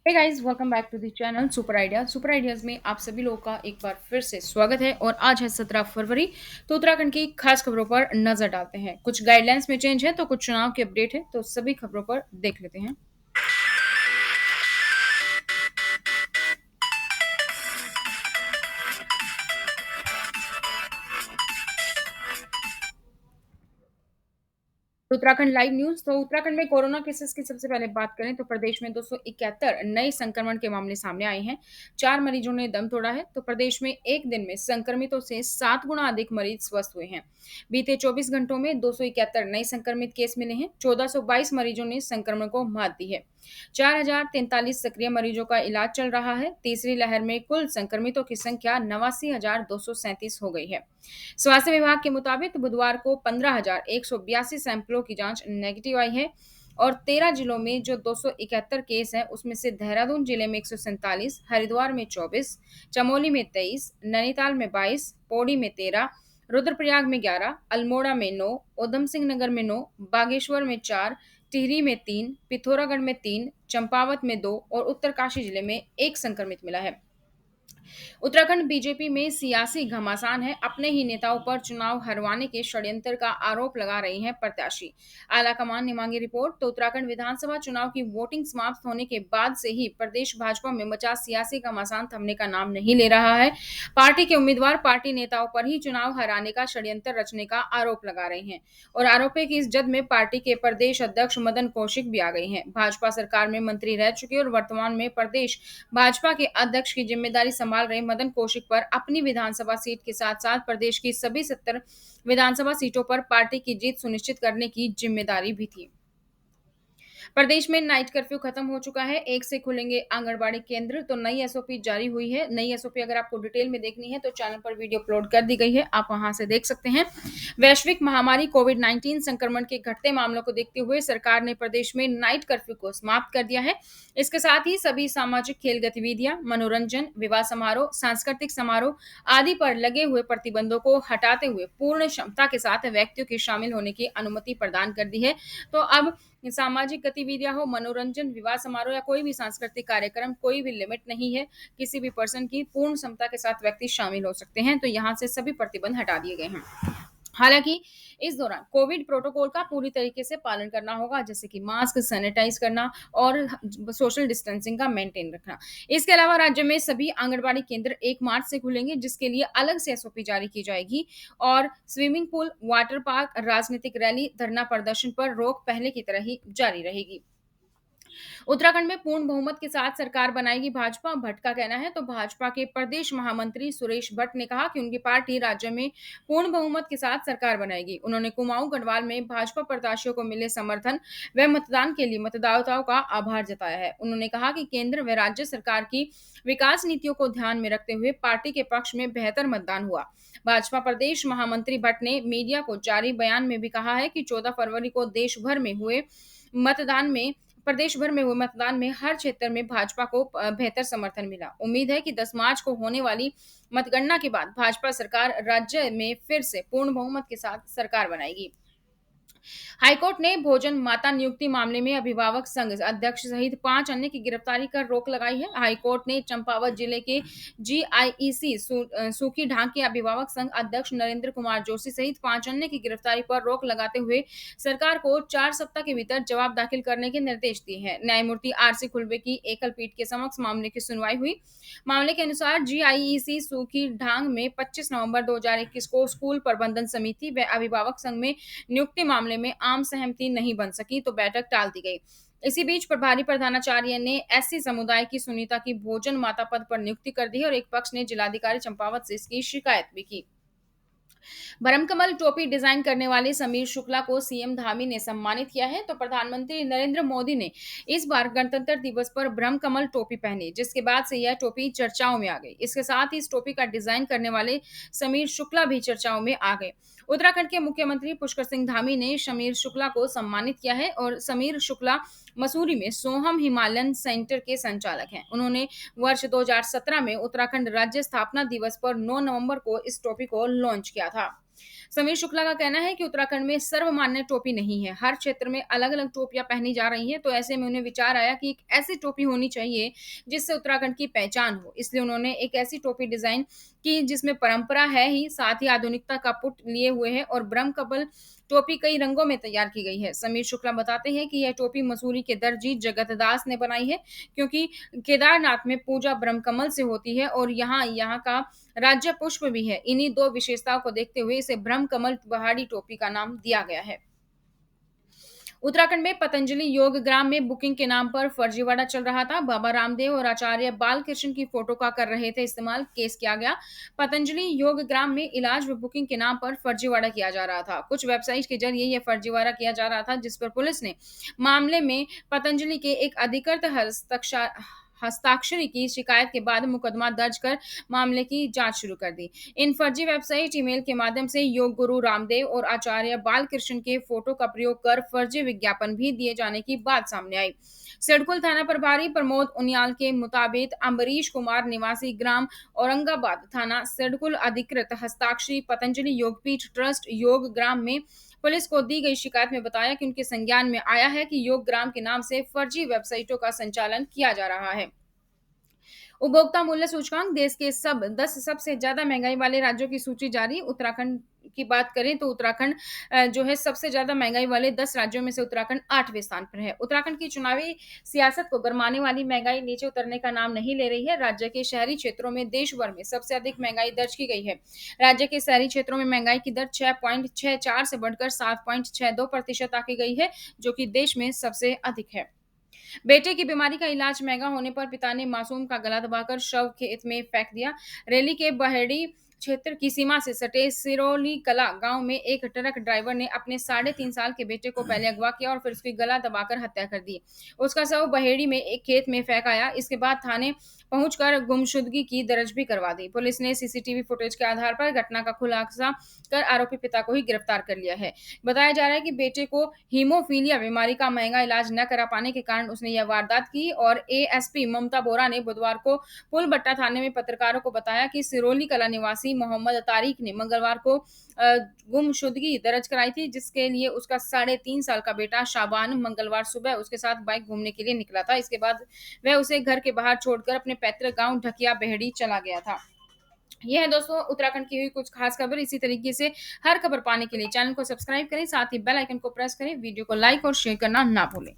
Hey guys, welcome back to the channel super ideas में आप सभी लोगों का एक बार फिर से स्वागत है। और आज है 17 फरवरी। तो उत्तराखंड की खास खबरों पर नजर डालते हैं। कुछ गाइडलाइंस में चेंज है तो कुछ चुनाव के अपडेट है, तो सभी खबरों पर देख लेते हैं। Uttarakhand live news. तो उत्तराखंड में कोरोना केसेस की सबसे पहले बात करें तो प्रदेश में 271 नए संक्रमण के मामले सामने आए हैं। 4 मरीजों ने दम तोड़ा है। तो प्रदेश में एक दिन में संक्रमितों से 7 गुना अधिक मरीज स्वस्थ हुए हैं। बीते 24 घंटों में 271 नए संक्रमित केस मिले हैं। 1422 मरीजों ने संक्रमण को मात दी है। 4043 सक्रिय मरीजों का इलाज चल रहा है। तीसरी लहर में कुल संक्रमितों की संख्या 89,237 हो गई है। स्वास्थ्य विभाग के मुताबिक बुधवार को 15,182 सैंपलों की जांच नेगेटिव आई है। और 13 जिलों में जो 271 केस हैं उसमें से देहरादून जिले में 147, हरिद्वार में 24, चमोली में 23, नैनीताल में 22, पौड़ी में 13, रुद्रप्रयाग में 11, अल्मोड़ा में 9, उधम सिंह नगर में 9, बागेश्वर में 4, टिहरी में 3, पिथौरागढ़ में 3, चंपावत में 2 और उत्तरकाशी जिले में 1 संक्रमित मिला है। उत्तराखंड बीजेपी में सियासी घमासान है। अपने ही नेताओं पर चुनाव हरवाने के षड्यंत्र का आरोप लगा रही हैं प्रत्याशी। आलाकमान ने मांगी रिपोर्ट। तो उत्तराखंड विधानसभा चुनाव की वोटिंग समाप्त होने के बाद से ही प्रदेश भाजपा में मचा सियासी घमासान थमने का नाम नहीं ले रहा है। पार्टी के उम्मीदवार पार्टी नेताओं पर ही चुनाव हराने का षड्यंत्र रचने का आरोप लगा रहे हैं। और आरोप है कि इस जद में पार्टी के प्रदेश अध्यक्ष मदन कौशिक भी आ गए हैं। भाजपा सरकार में मंत्री रह चुके और वर्तमान में प्रदेश भाजपा के अध्यक्ष की जिम्मेदारी संभाल रहे मदन कौशिक पर अपनी विधानसभा सीट के साथ साथ प्रदेश की सभी 70 विधानसभा सीटों पर पार्टी की जीत सुनिश्चित करने की जिम्मेदारी भी थी। प्रदेश में नाइट कर्फ्यू खत्म हो चुका है। 1 से खुलेंगे आंगनबाड़ी केंद्र। तो नई एसओपी जारी हुई है। नई एसओपी अगर आपको डिटेल में देखनी है तो चैनल पर वीडियो अपलोड कर दी गई है, आप वहां से देख सकते हैं। वैश्विक महामारी कोविड 19 संक्रमण के घटते मामलों को देखते हुए सरकार ने प्रदेश में नाइट कर्फ्यू को समाप्त कर दिया है। इसके साथ ही सभी सामाजिक खेल गतिविधियां, मनोरंजन, विवाह समारोह, सांस्कृतिक समारोह आदि पर लगे हुए प्रतिबंधों को हटाते हुए पूर्ण क्षमता के साथ व्यक्तियों के शामिल होने की अनुमति प्रदान कर दी है। तो अब सामाजिक गतिविधियां हो, मनोरंजन, विवाह समारोह या कोई भी सांस्कृतिक कार्यक्रम, कोई भी लिमिट नहीं है। किसी भी पर्सन की पूर्ण क्षमता के साथ व्यक्ति शामिल हो सकते हैं। तो यहाँ से सभी प्रतिबंध हटा दिए गए हैं। हालांकि इस दौरान कोविड प्रोटोकॉल का पूरी तरीके से पालन करना होगा, जैसे कि मास्क, सैनिटाइज करना और सोशल डिस्टेंसिंग का मेंटेन रखना। इसके अलावा राज्य में सभी आंगनबाड़ी केंद्र 1 मार्च से खुलेंगे, जिसके लिए अलग से एसओपी जारी की जाएगी। और स्विमिंग पूल, वाटर पार्क, राजनीतिक रैली, धरना प्रदर्शन पर रोक पहले की तरह ही जारी रहेगी। उत्तराखंड में पूर्ण बहुमत के साथ सरकार बनाएगी भाजपा, भट्ट का कहना है। तो भाजपा के प्रदेश महामंत्री सुरेश भट्ट ने कहा कि उनकी पार्टी राज्य में पूर्ण बहुमत के साथ सरकार बनाएगी। उन्होंने कुमाऊं गढ़वाल में भाजपा प्रत्याशियों को मिले समर्थन व मतदान के लिए मतदाताओं का आभार जताया है। उन्होंने कहा कि केंद्र व राज्य सरकार की विकास नीतियों को ध्यान में रखते हुए पार्टी के पक्ष में बेहतर मतदान हुआ। भाजपा प्रदेश महामंत्री भट्ट ने मीडिया को जारी बयान में भी कहा है कि 14 फरवरी को मतदान में प्रदेश भर में हुए मतदान में हर क्षेत्र में भाजपा को बेहतर समर्थन मिला। उम्मीद है कि 10 मार्च को होने वाली मतगणना के बाद भाजपा सरकार राज्य में फिर से पूर्ण बहुमत के साथ सरकार बनाएगी। हाईकोर्ट ने भोजन माता नियुक्ति मामले में अभिभावक संघ अध्यक्ष सहित 5 अन्य की गिरफ्तारी कर रोक लगाई है। हाईकोर्ट ने चंपावत जिले के जीआईईसी सूखी ढांग के अभिभावक संघ अध्यक्ष नरेंद्र कुमार जोशी सहित 5 अन्य की गिरफ्तारी पर रोक लगाते हुए सरकार को 4 सप्ताह के भीतर जवाब दाखिल करने के निर्देश दिए हैं। न्यायमूर्ति आरसी खुलबे की एकल पीठ के समक्ष मामले की सुनवाई हुई। मामले के अनुसार जीआईईसी सूखी ढांग में 25 नवंबर 2021 को स्कूल प्रबंधन समिति व अभिभावक संघ में नियुक्ति मामले में आम सहमति नहीं बन सकी तो बैठक टाल दी गई। इसी बीच प्रभारी प्रधानाचार्य ने एससी समुदाय की सुनीता की भोजन माता पद पर नियुक्ति कर दी और एक पक्ष ने जिलाधिकारी चंपावत से इसकी शिकायत भी की। भरमकमल टोपी डिजाइन करने वाले समीर शुक्ला को सीएम धामी ने सम्मानित किया है। तो प्रधानमंत्री नरेंद्र मोदी ने इस बार गणतंत्र दिवस पर भ्रमकमल टोपी पहनी, जिसके बाद से यह टोपी चर्चाओं में आ गई। इसके साथ ही इस टोपी का डिजाइन करने वाले समीर शुक्ला भी चर्चाओं में आ गए। उत्तराखंड के मुख्यमंत्री पुष्कर सिंह धामी ने समीर शुक्ला को सम्मानित किया है। और समीर शुक्ला मसूरी में सोहम हिमालयन सेंटर के संचालक हैं। उन्होंने वर्ष 2017 में उत्तराखंड राज्य स्थापना दिवस पर 9 नवंबर को इस टोपी को लॉन्च किया था। समीर शुक्ला का कहना है कि उत्तराखंड में सर्वमान्य टोपी नहीं है, हर क्षेत्र में अलग-अलग टोपियाँ पहनी जा रही हैं, तो ऐसे में उन्हें विचार आया कि एक ऐसी टोपी होनी चाहिए जिससे उत्तराखंड की पहचान हो। इसलिए उन्होंने एक ऐसी टोपी डिज़ाइन की जिसमें परंपरा है ही, साथ ही आधुनिकता का पुट लिए हुए है और ब्रह्मकमल टोपी कई रंगों में तैयार की गई है। समीर शुक्ला बताते हैं कि यह टोपी मसूरी के दर्जी जगत दास ने बनाई है, क्योंकि केदारनाथ में पूजा ब्रह्मकमल से होती है और यहाँ यहाँ का राज्य पुष्प भी है। इन्हीं 2 विशेषताओं को देखते हुए इसे ब्रह्मकमल पहाड़ी टोपी का नाम दिया गया है। उत्तराखंड में पतंजलि योग ग्राम में बुकिंग के नाम पर फर्जीवाड़ा चल रहा था। बाबा रामदेव और आचार्य बालकृष्ण की फोटो का कर रहे थे इस्तेमाल, केस किया गया। पतंजलि योग ग्राम में इलाज व बुकिंग के नाम पर फर्जीवाड़ा किया जा रहा था। कुछ वेबसाइट के जरिए यह फर्जीवाड़ा किया जा रहा था, जिस पर पुलिस ने मामले में पतंजलि के एक अधिकृत हस्ताक्षरी की शिकायत के बाद मुकदमा दर्ज कर मामले की जांच शुरू कर दी। इन फर्जी वेबसाइट ईमेल के माध्यम से योग गुरु रामदेव और आचार्य बालकृष्ण के फोटो का प्रयोग कर फर्जी विज्ञापन भी दिए जाने की बात सामने आई। सिडकुल थाना प्रभारी प्रमोद उनियाल के मुताबिक अम्बरीश कुमार निवासी ग्राम औरंगाबाद थाना सिडकुल अधिकृत हस्ताक्षरी पतंजलि योगपीठ ट्रस्ट योग ग्राम में पुलिस को दी गई शिकायत में बताया कि उनके संज्ञान में आया है कि योग ग्राम के नाम से फर्जी वेबसाइटों का संचालन किया जा रहा है। उपभोक्ता मूल्य सूचकांक देश के सब 10 सबसे ज्यादा महंगाई वाले राज्यों की सूची जारी। उत्तराखंड की बात करें तो उत्तराखंड जो है सबसे ज्यादा महंगाई वाले 10 राज्यों में से उत्तराखंड 8वें स्थान पर है। उत्तराखंड की चुनावी सियासत को गरमाने वाली महंगाई नीचे उतरने का नाम नहीं ले रही है। राज्य के शहरी क्षेत्रों में देश भर में सबसे अधिक महंगाई दर्ज की गई है। राज्य के शहरी क्षेत्रों में महंगाई की दर 6.64 से बढ़कर 7.62% आकी गई है, जो कि देश में सबसे अधिक है। बेटे की बीमारी का इलाज महंगा होने पर पिता ने मासूम का गला दबाकर शव खेत में फेंक दिया। रैली के बहेड़ी क्षेत्र की सीमा से सटे सिरोली कला गांव में एक ट्रक ड्राइवर ने अपने 3.5 साल के बेटे को पहले अगवा किया और फिर उसकी गला दबाकर हत्या कर दी। उसका शव बहेड़ी में एक खेत में फेंक आया। इसके बाद थाने पहुंचकर गुमशुदगी की दर्ज भी करवा दी। पुलिस ने सीसीटीवी फुटेज के आधार पर घटना का खुलासा कर आरोपी पिता को ही गिरफ्तार कर लिया है। बताया जा रहा है कि बेटे को हीमोफीलिया बीमारी का महंगा इलाज न करा पाने के कारण उसने यह वारदात की और एएसपी ममता बोरा ने बुधवार को पुलबट्टा थाने में पत्रकारों को बताया कि सिरोली कला निवासी मोहम्मद तारिक ने मंगलवार को गुमशुदगी दर्ज कराई थी, जिसके लिए उसका 3.5 साल का बेटा शाबान मंगलवार सुबह उसके साथ बाइक घूमने के लिए निकला था। इसके बाद वह उसे घर के बाहर छोड़कर अपने पैतृक गांव ढकिया बेहड़ी चला गया था। ये है दोस्तों उत्तराखंड की हुई कुछ खास खबर। इसी तरीके से हर खबर पाने के लिए चैनल को सब्सक्राइब करें, साथ ही बेल आइकन को प्रेस करें, वीडियो को लाइक और शेयर करना ना भूलें।